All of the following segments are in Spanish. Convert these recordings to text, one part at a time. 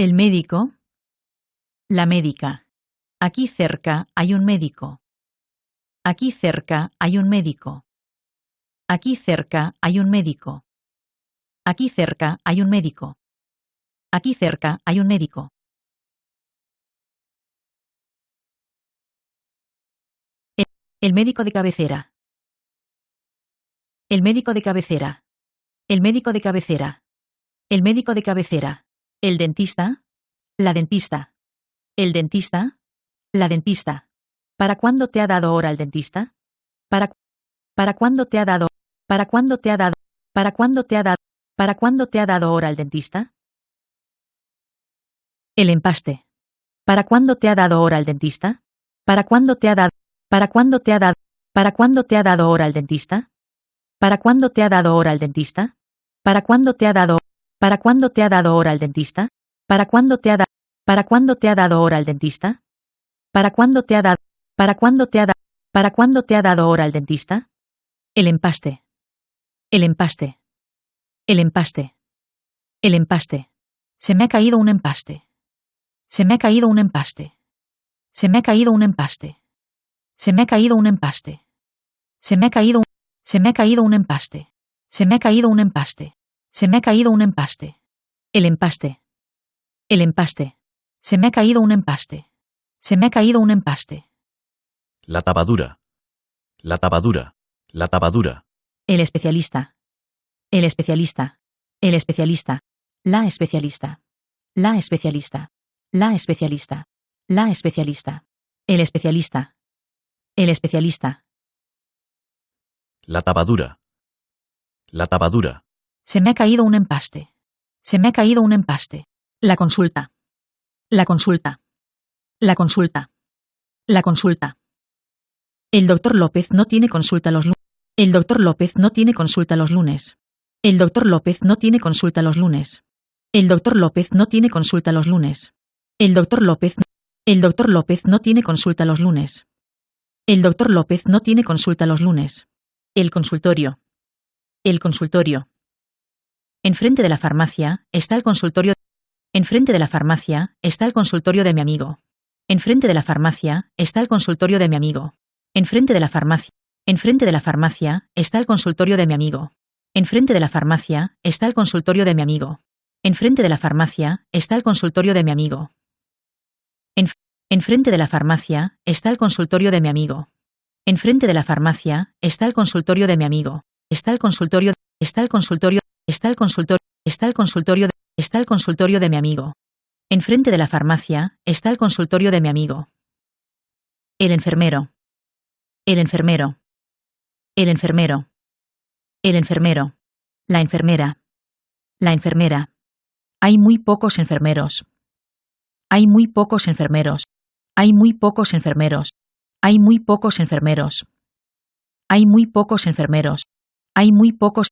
El médico. La médica. Aquí cerca hay un médico. Aquí cerca hay un médico. Aquí cerca hay un médico. Aquí cerca hay un médico. Aquí cerca hay un médico. El médico de cabecera. El médico de cabecera. El médico de cabecera. El médico de cabecera. El dentista. La dentista. El dentista. La dentista. ¿Para cuándo te ha dado hora el dentista? ¿Para cuándo te ha dado? ¿Para cuándo te ha dado? ¿Para cuándo te ha dado? ¿Para cuándo te ha dado hora el dentista? El empaste. ¿Para cuándo te ha dado hora el dentista? ¿Para cuándo te ha dado? ¿Para cuándo te ha dado? ¿Para cuándo te ha dado hora el dentista? ¿Para cuándo te ha dado hora el dentista? ¿Para cuándo te ha dado? ¿Para cuándo te ha dado hora el dentista? ¿Para cuándo te ha dado? ¿Para cuándo te ha dado hora el dentista? ¿Para cuándo te ha dado? ¿Para cuándo te ha dado? ¿Para cuándo te ha dado hora el dentista? El empaste. El empaste. El empaste. El empaste. Se me ha caído un empaste. Se me ha caído un empaste. Se me ha caído un empaste. Se me ha caído un empaste. Se me ha caído un... Se me ha caído un empaste. Se me ha caído un empaste. Se me ha caído un empaste. El empaste. El empaste. Se me ha caído un empaste. Se me ha caído un empaste. La tapadura. La tapadura. La tapadura. El especialista. El especialista. El especialista. La especialista. La especialista. La especialista. La especialista. El especialista. El especialista. La tapadura. La tapadura. Se me ha caído un empaste. Se me ha caído un empaste. La consulta. La consulta. La consulta. La consulta. El doctor López no tiene consulta los lunes. El doctor López no tiene consulta los lunes. El doctor López no tiene consulta los lunes. El doctor López no tiene consulta los lunes. El doctor López. El doctor López no tiene consulta los lunes. El doctor López no tiene consulta los lunes. El consultorio. El consultorio. Enfrente de la farmacia está el consultorio. Enfrente de la farmacia está el consultorio de mi amigo. Enfrente de la farmacia está el consultorio de mi amigo. Enfrente de la farmacia. Enfrente de la farmacia está el consultorio de mi amigo. Enfrente de la farmacia está el consultorio de mi amigo. Enfrente de la farmacia está el consultorio de mi amigo. Enfrente de la farmacia está el consultorio de mi amigo. Enfrente de la farmacia está el consultorio de mi amigo. Está el consultorio. Está el consultorio. Está el consultorio. Está el consultorio. Está el consultorio de mi amigo. Enfrente de la farmacia está el consultorio de mi amigo. El enfermero. El enfermero. El enfermero. El enfermero. La enfermera. La enfermera. Hay muy pocos enfermeros. Hay muy pocos enfermeros. Hay muy pocos enfermeros. Hay muy pocos enfermeros. Hay muy pocos enfermeros. Hay muy pocos.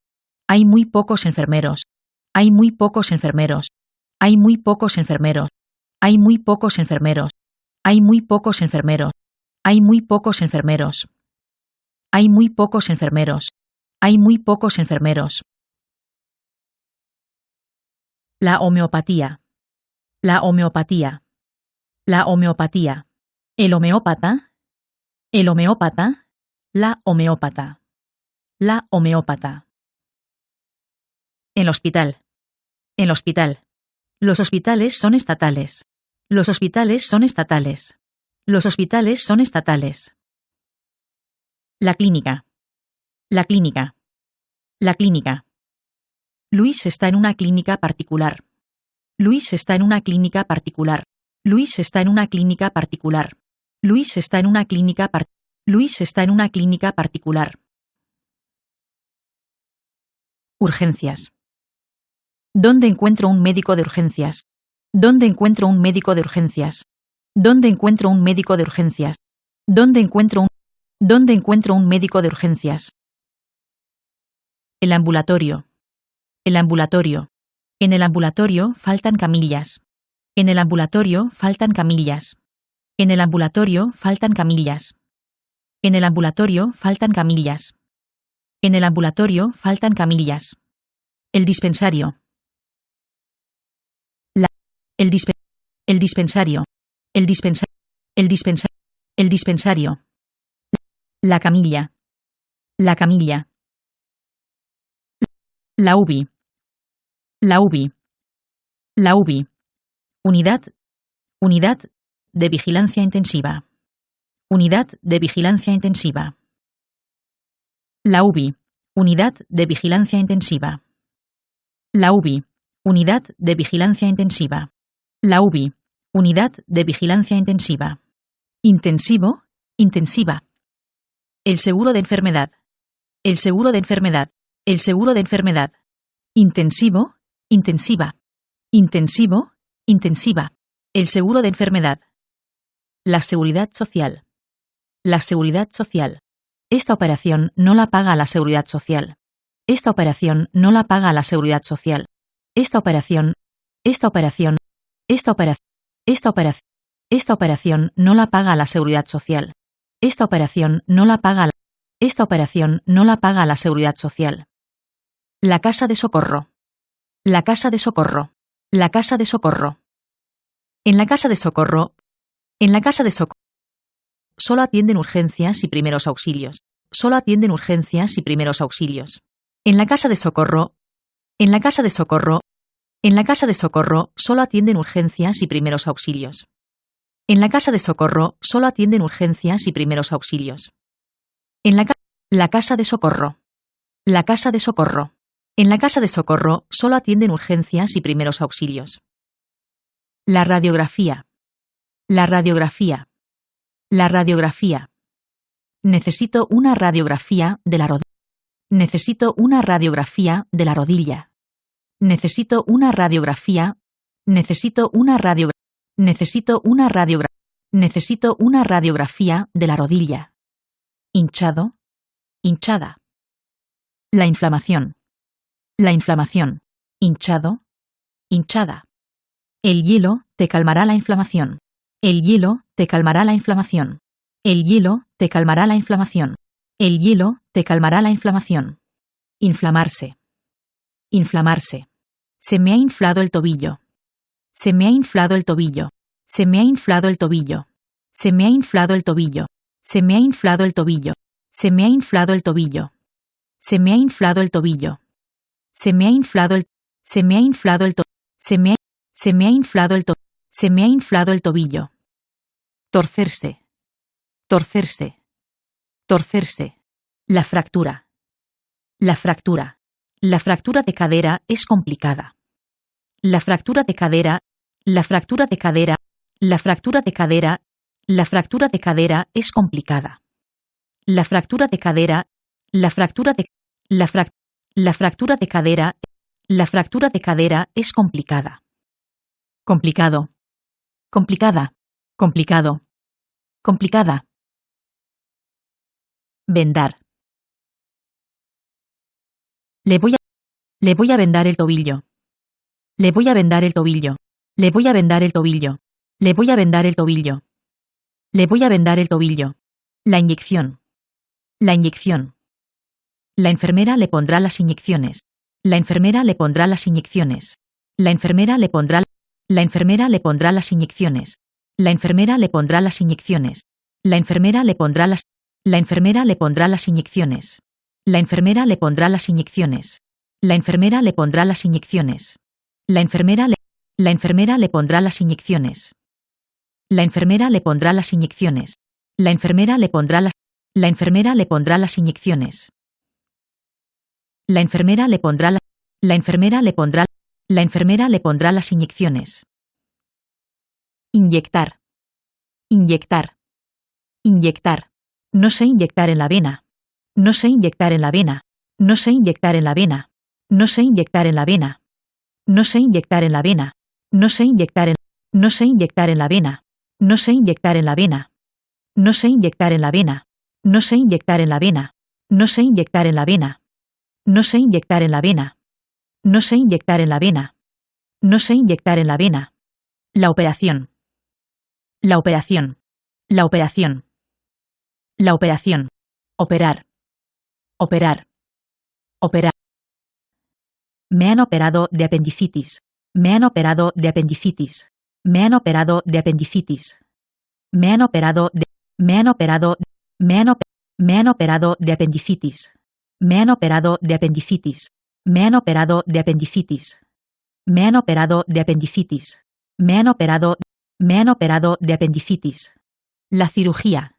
Hay muy pocos enfermeros. Hay muy pocos enfermeros. Hay muy pocos enfermeros. Hay muy pocos enfermeros. Hay muy pocos enfermeros. Hay muy pocos enfermeros. Hay muy pocos enfermeros. Hay muy pocos enfermeros. La homeopatía. La homeopatía. La homeopatía. El homeópata. El homeópata. La homeópata. La homeópata. El hospital. El hospital. Los hospitales son estatales. Los hospitales son estatales. Los hospitales son estatales. La clínica. La clínica. La clínica. Luis está en una clínica particular. Luis está en una clínica particular. Luis está en una clínica particular. Luis está en una clínica Luis está en una clínica particular. Urgencias. ¿Dónde encuentro un médico de urgencias? ¿Dónde encuentro un médico de urgencias? ¿Dónde encuentro un médico de urgencias? ¿Dónde encuentro un médico de urgencias? El ambulatorio. El ambulatorio. En el ambulatorio faltan camillas. En el ambulatorio faltan camillas. En el ambulatorio faltan camillas. En el ambulatorio faltan camillas. En el ambulatorio faltan camillas. El dispensario. El dispe- el dispensario. El dispensa- el dispensa- el dispensario. La camilla. La camilla. La UBI. La UBI. La UBI. Unidad. Unidad de vigilancia intensiva. Unidad de vigilancia intensiva. La UBI. Unidad de vigilancia intensiva. La UBI. Unidad de vigilancia intensiva. La UBI. Unidad de vigilancia intensiva. Intensivo. Intensiva. El seguro de enfermedad. El seguro de enfermedad. El seguro de enfermedad. Intensivo. Intensiva. Intensivo. Intensiva. El seguro de enfermedad. La seguridad social. La seguridad social. Esta operación no la paga la seguridad social. Esta operación no la paga la seguridad social. Esta operación no la paga la seguridad social. Esta operación no la paga la seguridad social. La casa de socorro. La casa de socorro. La casa de socorro. En la casa de socorro solo atienden urgencias y primeros auxilios. Solo atienden urgencias y primeros auxilios. En la casa de socorro solo atienden urgencias y primeros auxilios. En la casa de socorro solo atienden urgencias y primeros auxilios. La casa de socorro. La casa de socorro. En la casa de socorro solo atienden urgencias y primeros auxilios. La radiografía. La radiografía. La radiografía. Necesito una radiografía de la rodilla. Necesito una radiografía de la rodilla. Necesito una radiografía. Necesito una radiografía de la rodilla. Hinchado. Hinchada. La inflamación. La inflamación. Hinchado. Hinchada. El hielo te calmará la inflamación. El hielo te calmará la inflamación. El hielo te calmará la inflamación. El hielo te calmará la inflamación. Inflamarse. Inflamarse. Se me ha inflado el tobillo. Se me ha inflado el tobillo. Se me ha inflado el tobillo. Se me ha inflado el tobillo. Se me ha inflado el tobillo. Se me ha inflado el tobillo. Se me ha inflado el tobillo. Se me ha inflado el se me ha inflado el se me ha inflado el se me ha inflado el tobillo. Torcerse. Torcerse. Torcerse. La fractura. La fractura. La fractura de cadera es complicada. La fractura de cadera. La fractura de cadera. La fractura de cadera. La fractura de cadera es complicada. La fractura de cadera. La fractura de la fractura de cadera. La fractura de cadera es complicada. Complicado. Complicada. Complicado. Complicada. Vendar. Le voy a vendar el tobillo. Le voy a vendar el tobillo. Le voy a vendar el tobillo. Le voy a vendar el tobillo. Le voy a vendar el tobillo. La inyección. La inyección. La enfermera le pondrá las inyecciones. La enfermera le pondrá las inyecciones. La enfermera le pondrá las inyecciones. La enfermera le pondrá las inyecciones. La enfermera le pondrá las inyecciones. La enfermera le pondrá las inyecciones. La enfermera le pondrá las inyecciones. La enfermera le pondrá las inyecciones. La enfermera le pondrá las inyecciones. La enfermera le pondrá las inyecciones. La enfermera le pondrá las inyecciones. Inyectar. Inyectar. Inyectar. No sé inyectar en la vena. No sé inyectar en la vena. No sé inyectar en la vena. No sé inyectar en la vena. No sé inyectar en la vena. No sé inyectar en la vena. No sé inyectar en la vena. No sé inyectar en la vena. No sé inyectar en la vena. No sé inyectar en la vena. No sé inyectar en la vena. No sé inyectar en la vena. No sé inyectar en la vena. La operación. La operación. La operación. La operación. Operar. Operar. Operar. Me han operado de apendicitis. Me han operado de apendicitis. Me han operado de apendicitis. Me han operado de... Me han operado... Me han, me han operado de apendicitis. Me han operado de apendicitis. Me han operado de apendicitis. Me han operado de apendicitis. Me han operado... Me han operado de apendicitis. La cirugía.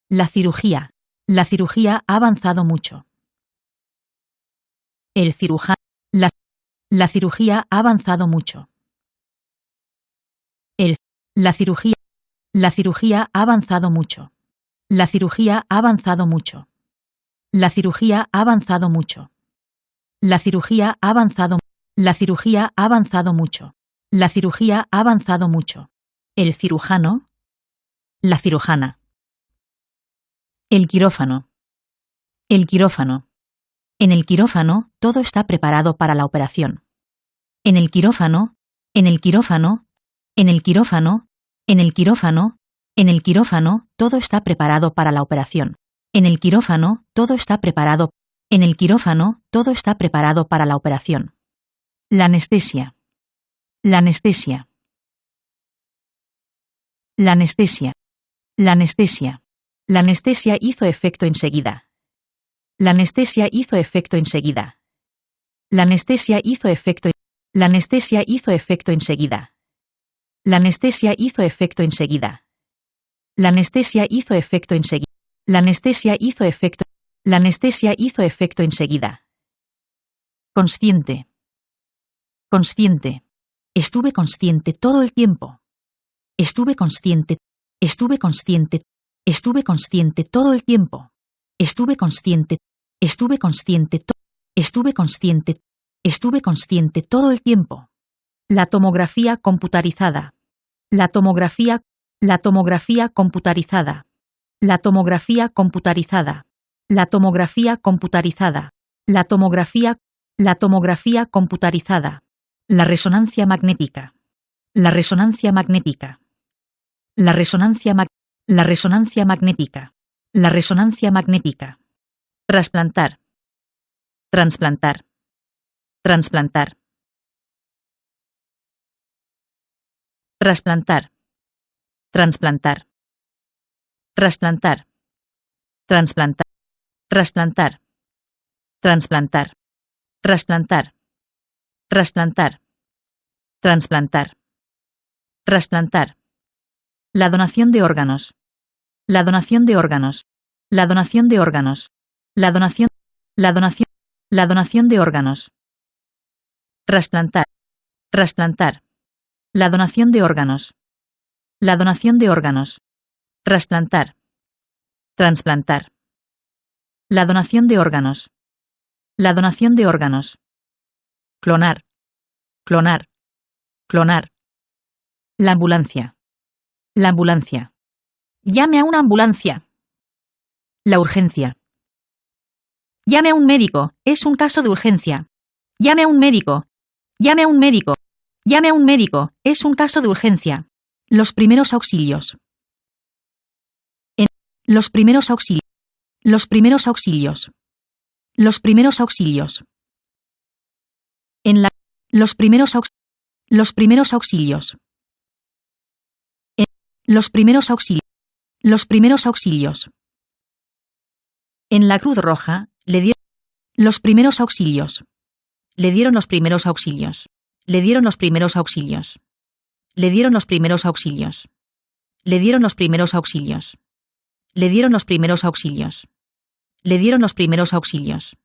La cirugía. La cirugía ha avanzado mucho. El cirujano. La cirugía ha avanzado mucho. La cirugía. La cirugía ha avanzado mucho. La cirugía ha avanzado mucho. La cirugía ha avanzado mucho. La cirugía ha avanzado. La cirugía ha avanzado mucho. La cirugía ha avanzado mucho. El cirujano. La cirujana. El quirófano. El quirófano. En el quirófano, todo está preparado para la operación. En el quirófano, en el quirófano, en el quirófano, en el quirófano, en el quirófano, todo está preparado para la operación. En el quirófano, todo está preparado. En el quirófano, todo está preparado para la operación. La anestesia. La anestesia. La anestesia. La anestesia. La anestesia hizo efecto enseguida. La anestesia hizo efecto enseguida. La anestesia hizo efecto. La anestesia hizo efecto enseguida. La anestesia hizo efecto enseguida. La anestesia hizo efecto enseguida. La anestesia hizo efecto. La anestesia hizo efecto enseguida. Consciente. Consciente. Estuve consciente todo el tiempo. Estuve consciente. Estuve consciente. Estuve consciente todo el tiempo. Estuve consciente. Estuve consciente. Estuve consciente. Estuve consciente todo el tiempo. La tomografía computarizada. La tomografía. La tomografía computarizada. La tomografía computarizada. La tomografía computarizada. La tomografía. La tomografía computarizada. La resonancia magnética. La resonancia magnética. La resonancia La resonancia magnética. La resonancia magnética. Trasplantar. Transplantar. Transplantar. Trasplantar. Transplantar. Trasplantar. Transplantar. Trasplantar. Transplantar. Trasplantar. Trasplantar. Transplantar. Trasplantar. La donación de órganos. La donación de órganos. La donación de órganos. La donación. La donación. La donación de órganos. Trasplantar. Trasplantar. La donación de órganos. La donación de órganos. Trasplantar. Transplantar. La donación de órganos. La donación de órganos. Clonar. Clonar. Clonar. La ambulancia. La ambulancia. Llame a una ambulancia. La urgencia. Llame a un médico. Es un caso de urgencia. Llame a un médico. Llame a un médico. Llame a un médico. Es un caso de urgencia. Los primeros auxilios. Los primeros auxilios. Los primeros auxilios. Los primeros auxilios. En la. Los primeros auxilios. Los primeros auxilios. Los primeros auxilios. Los primeros auxilios. En la Cruz Roja le dieron los primeros auxilios. Le dieron los primeros auxilios. Le dieron los primeros auxilios. Le dieron los primeros auxilios. Le dieron los primeros auxilios. Le dieron los primeros auxilios. Le dieron los primeros auxilios.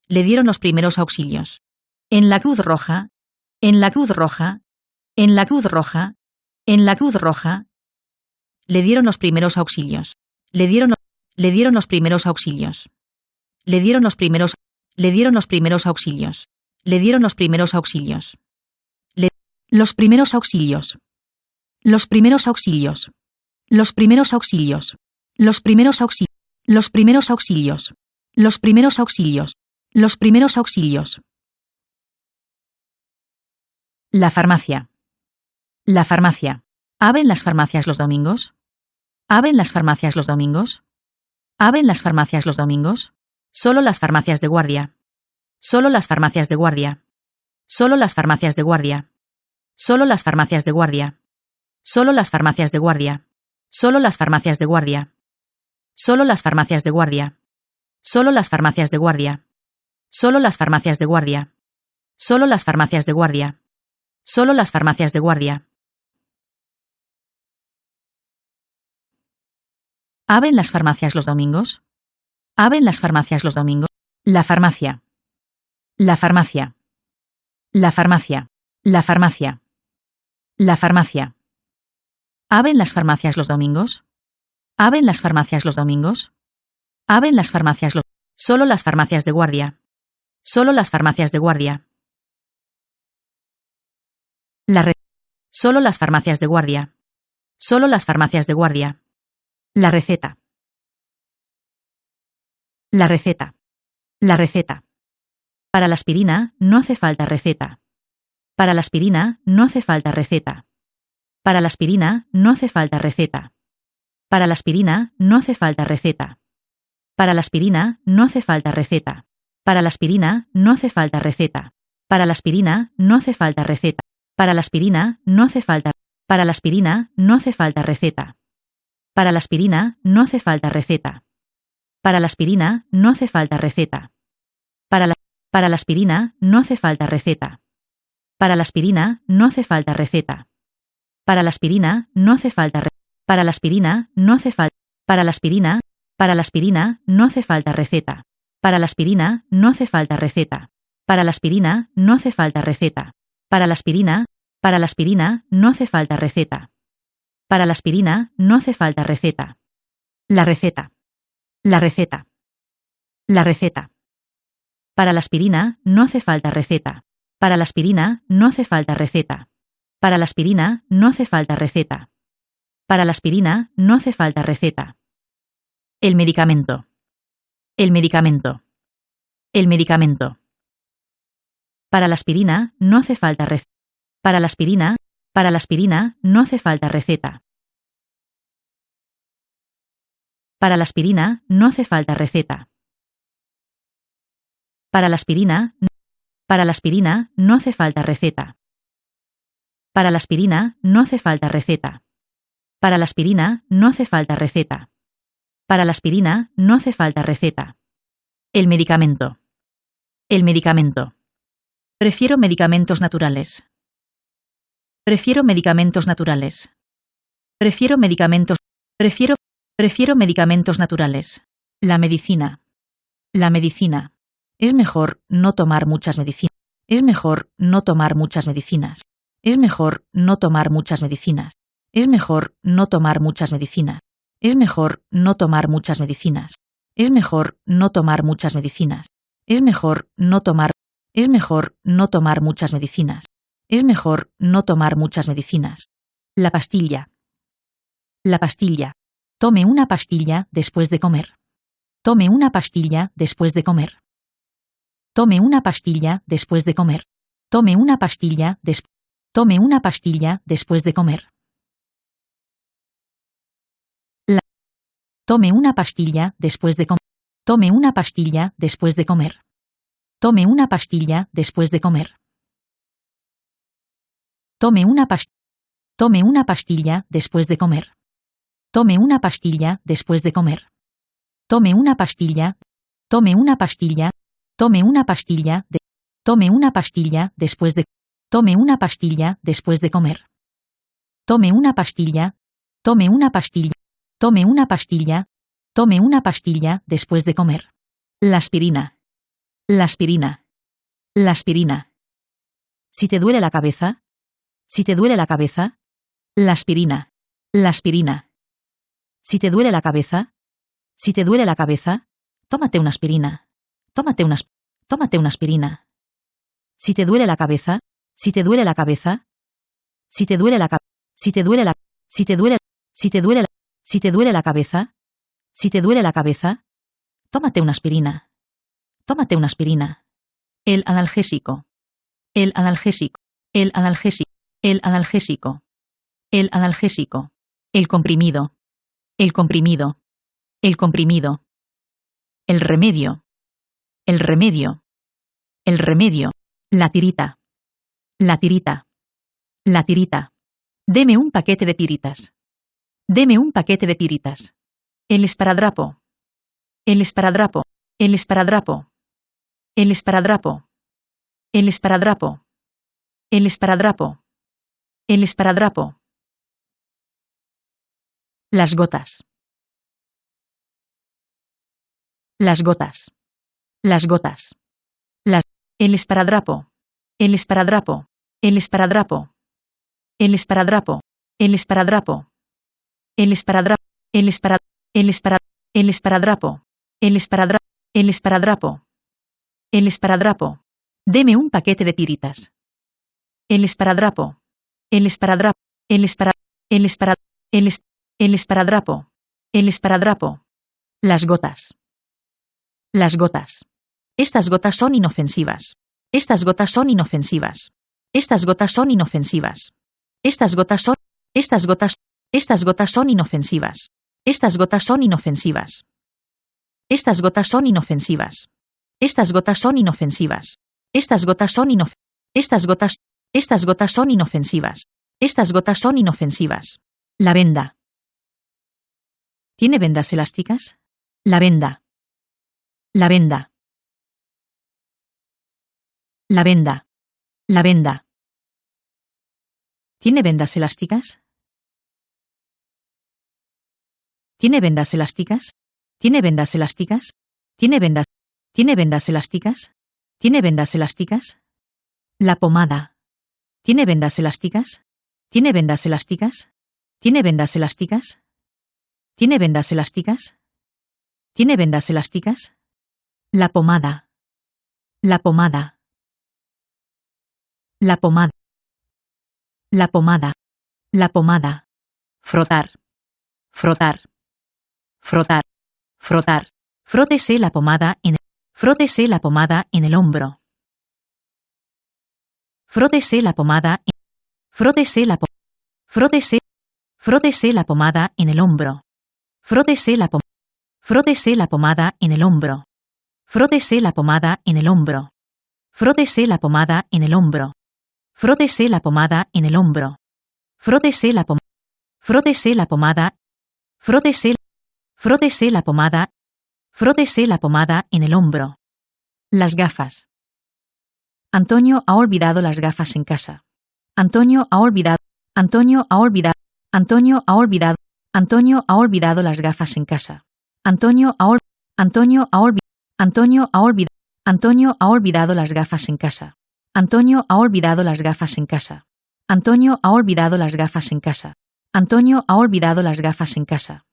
Le dieron los primeros auxilios. En la Cruz Roja. En la Cruz Roja. En la Cruz Roja. En la Cruz Roja. Le dieron los primeros auxilios. Le dieron los primeros auxilios. Le dieron los primeros. Le dieron los primeros auxilios. Le dieron los primeros auxilios. Los primeros auxilios. Los primeros auxilios. Los primeros auxilios. Los primeros auxilios. Los primeros auxilios. Los primeros auxilios. Los primeros auxilios. La farmacia. La farmacia. ¿Abren las farmacias los domingos? ¿Abren las farmacias los domingos? ¿Abren las farmacias los domingos? Solo las farmacias de guardia. Solo las farmacias de guardia. Solo las farmacias de guardia. Solo las farmacias de guardia. Solo las farmacias de guardia. Solo las farmacias de guardia. Solo las farmacias de guardia. Solo las farmacias de guardia. Solo las farmacias de guardia. Solo las farmacias de guardia. Solo las farmacias de guardia. ¿Abren las farmacias los domingos? ¿Abren las farmacias los domingos? La farmacia. La farmacia. La farmacia. La farmacia. La farmacia. ¿Abren las farmacias los domingos? ¿Abren las farmacias los domingos? ¿Abren las farmacias los... Solo las farmacias de guardia. Solo las farmacias de guardia. Solo las farmacias de guardia. Solo las farmacias de guardia. La receta. La receta. La receta. Para la aspirina no hace falta receta. Para la aspirina no hace falta receta. Para la aspirina no hace falta receta. Para la aspirina no hace falta receta. Para la aspirina no hace falta receta. Para la aspirina no hace falta receta. Para la aspirina no hace falta receta. Para la aspirina no hace falta. Para la aspirina no hace falta receta. Para la aspirina no hace falta receta. Para la aspirina no hace falta receta. Para la aspirina no hace falta receta. Para la aspirina no hace falta receta. Para la aspirina no hace falta para la aspirina no hace falta. Para la aspirina no hace falta receta. Para la aspirina no hace falta receta. Para la aspirina no hace falta receta. Para la aspirina no hace falta receta. Para la aspirina no hace falta receta. La receta. La receta. La receta. Para la aspirina no hace falta receta. Para la aspirina no hace falta receta. Para la aspirina no hace falta receta. Para la aspirina no hace falta receta. El medicamento. El medicamento. El medicamento. Para la aspirina no hace falta receta. Para la aspirina no hace falta receta. Para la aspirina no hace falta receta. Para la aspirina no hace falta receta. Para la aspirina no hace falta receta. Para la aspirina no hace falta receta. Para la aspirina no hace falta receta. El medicamento. El medicamento. Prefiero medicamentos naturales. Prefiero medicamentos naturales. Prefiero medicamentos. Prefiero medicamentos naturales. La medicina. La medicina. Es mejor no tomar muchas medicinas. Es mejor no tomar muchas medicinas. Es mejor no tomar muchas medicinas. Es mejor no tomar muchas medicinas. Es mejor no tomar muchas medicinas. Es mejor no tomar muchas medicinas. Es mejor no tomar. Es mejor no tomar muchas medicinas. Es mejor no tomar muchas medicinas. La pastilla. La pastilla. Tome una pastilla después de comer. Tome una pastilla después de comer. Tome una pastilla después de comer. Tome una pastilla después. Tome una pastilla después de comer. Tome una pastilla después de comer. Tome una pastilla después de comer. Tome una pastilla después de comer. Tome una pastilla después de comer. Tome una pastilla después de comer. Tome una pastilla. Tome una pastilla. Tome una pastilla. Tome una pastilla después de. Tome una pastilla después de comer. Tome una pastilla. Tome una pastilla. Tome una pastilla. Tome una pastilla después de comer. La aspirina. La aspirina. La aspirina. Si te duele la cabeza. Si te duele la cabeza. La aspirina. La aspirina. Si te duele la cabeza. Si te duele la cabeza. Tómate una aspirina. Tómate una aspirina. Si te duele la cabeza. Si te duele la cabeza. Si te duele la cabeza. Si te duele la. Si te duele. Si te duele la. Si te duele la cabeza. Si te duele la cabeza. Tómate una aspirina. Tómate una aspirina. El analgésico. El analgésico. El analgésico. El analgésico. El analgésico. El comprimido. El comprimido. El comprimido. El remedio. El remedio. El remedio. La tirita. La tirita. La tirita. Deme un paquete de tiritas. Deme un paquete de tiritas. El esparadrapo. El esparadrapo. El esparadrapo. El esparadrapo. El esparadrapo. El esparadrapo. El esparadrapo. Las gotas. Las gotas. Las gotas. El esparadrapo. El esparadrapo. El esparadrapo. El esparadrapo. El esparadrapo. El esparadrapo. El esparadrapo. El esparadrapo. El esparadrapo. El esparadrapo. El esparadrapo. El esparadrapo. Deme un paquete de tiritas. El esparadrapo. El esparadrapo. El esparadrapo. El esparadrapo. El esparadrapo. El esparadrapo. Las gotas. Las gotas. Estas gotas son inofensivas. Estas gotas son inofensivas. Estas gotas son inofensivas. Estas gotas son. Estas gotas. Estas gotas son inofensivas. Estas gotas son inofensivas. Estas gotas son inofensivas. Estas gotas son inofensivas. Estas gotas son Estas gotas. Estas gotas son inofensivas. Estas gotas son inofensivas. La venda. ¿Tiene vendas elásticas? La venda. La venda. La venda. La venda. ¿Tiene vendas elásticas? ¿Tiene vendas elásticas? ¿Tiene vendas elásticas? ¿Tiene vendas? ¿Tiene vendas elásticas? ¿Tiene vendas elásticas? La pomada. ¿Tiene vendas elásticas? ¿Tiene vendas elásticas? ¿Tiene vendas elásticas? ¿Tiene vendas elásticas? ¿Tiene vendas elásticas? La pomada. La pomada. La pomada. La pomada. La pomada. Frotar. Frotar. Frotar. Frotar. Frótese la pomada en el. Frótese la pomada en el hombro. Frótese la pomada en. Frótese la Frótese. Frótese la pomada en el hombro. Frótese la Frótese la pomada en el hombro. Frótese la pomada en el hombro. Frótese la pomada en el hombro. Frótese la pomada en el hombro. Frótese la Frótese la pomada. Frótese. Frótese la pomada. Frótese la pomada en el hombro. Las gafas. Antonio ha olvidado las gafas en casa. Antonio ha olvidado. Antonio ha olvidado. Antonio ha olvidado. Antonio ha olvidado las gafas en casa. Antonio ha Antonio ha olvidado. Antonio ha olvidado. Antonio ha olvidado las gafas en casa. Antonio ha olvidado las gafas en casa. Antonio ha olvidado las gafas en casa. Antonio ha olvidado las gafas en casa.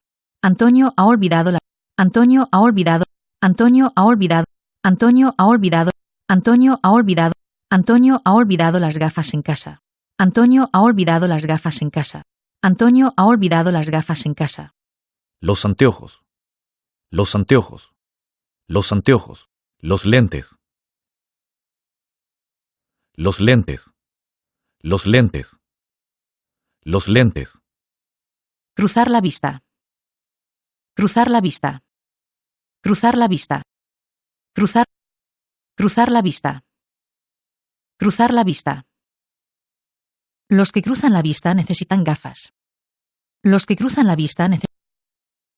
Antonio ha olvidado la. Antonio ha olvidado. Antonio ha olvidado. Antonio ha olvidado. Antonio ha olvidado. Antonio ha olvidado las gafas en casa. Antonio ha olvidado las gafas en casa. Antonio ha olvidado las gafas en casa. Los anteojos. Los anteojos. Los anteojos. Los lentes. Los lentes. Los lentes. Los lentes. Cruzar la vista. Cruzar la vista. Cruzar la vista. Cruzar. Cruzar la vista. Cruzar la vista. Los que cruzan la vista necesitan gafas. Los que cruzan la vista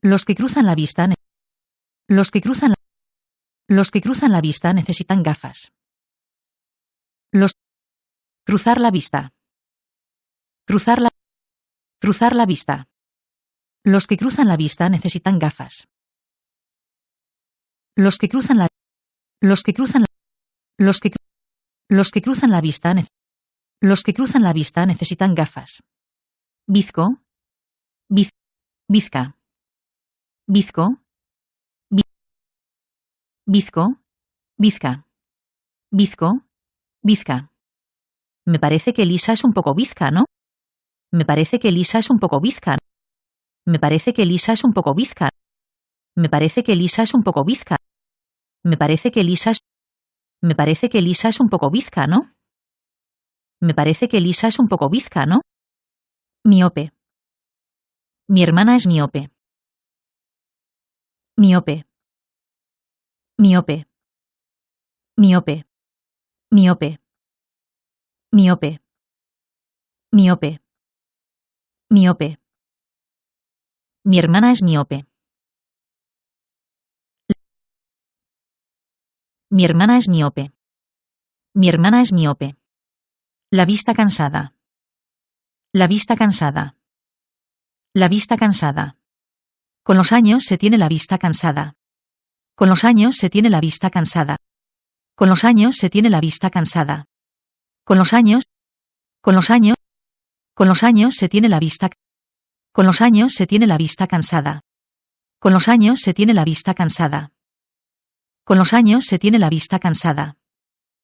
Los que cruzan la vista Los que cruzan Los que cruzan la vista necesitan gafas. Los. Cruzar la vista. Cruzar la. Cruzar la vista. Los que cruzan la vista necesitan gafas. Los que cruzan la. Los que cruzan la. Los que. Los que cruzan la vista Los que cruzan la vista necesitan gafas. Bizco. Bizca. Bizco. Bizco. Bizca. Bizco. Bizca. Me parece que Lisa es un poco bizca, ¿no? Me parece que Lisa es un poco bizca. Me parece que Lisa es un poco bizca. Me parece que Lisa es un poco bizca. Me parece que Lisa es. Me parece que Lisa es un poco bizca, ¿no? Me parece que Lisa es un poco bizca, ¿no? Miope. Mi hermana es miope. Miope. Miope. Miope. Miope. Miope. Miope. Miope. Mi hermana es miope. Mi hermana es miope. Mi hermana es miope. La vista cansada. La vista cansada. La vista cansada. Con los años se tiene la vista cansada. Con los años se tiene la vista cansada. Con los años se tiene la vista cansada. Con los años. Con los años. Con los años se tiene la vista. Con los años se tiene la vista cansada. Con los años se tiene la vista cansada. Con los años se tiene la vista cansada.